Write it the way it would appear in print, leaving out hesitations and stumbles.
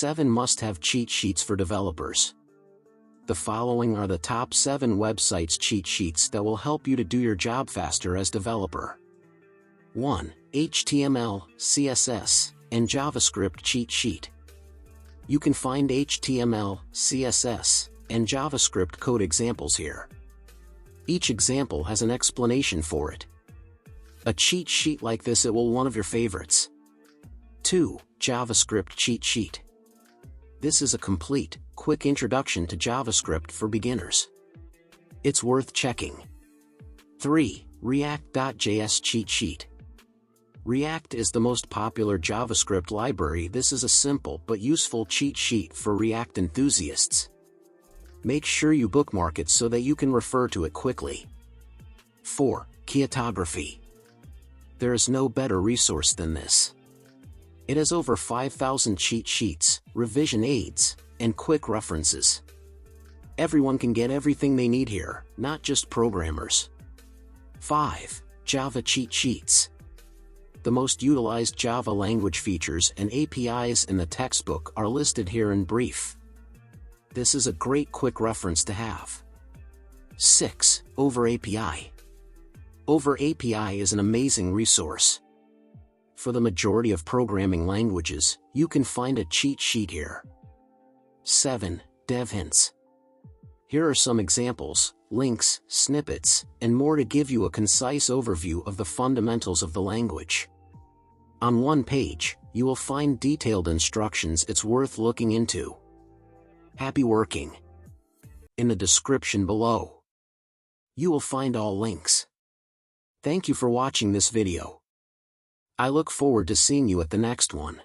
7 must-have cheat sheets for developers. The following are the top 7 websites cheat sheets that will help you to do your job faster as developer. 1. HTML, CSS, and JavaScript cheat sheet. You can find HTML, CSS, and JavaScript code examples here. Each example has an explanation for it. A cheat sheet like this will one of your favorites. 2. JavaScript cheat sheet. This is a complete, quick introduction to JavaScript for beginners. It's worth checking. 3. React.js cheat sheet. React is the most popular JavaScript library. This is a simple but useful cheat sheet for React enthusiasts. Make sure you bookmark it so that you can refer to it quickly. 4. Cheatography. There is no better resource than this. It has over 5,000 cheat sheets, revision aids, and quick references. Everyone can get everything they need here, not just programmers. 5. Java cheat sheets. The most utilized Java language features and APIs in the textbook are listed here in brief. This is a great quick reference to have. 6. Over API. Over API is an amazing resource. For the majority of programming languages, you can find a cheat sheet here. 7. Dev hints. Here are some examples, links, snippets, and more to give you a concise overview of the fundamentals of the language. On one page, you will find detailed instructions. It's worth looking into. Happy working! In the description below, you will find all links. Thank you for watching this video. I look forward to seeing you at the next one.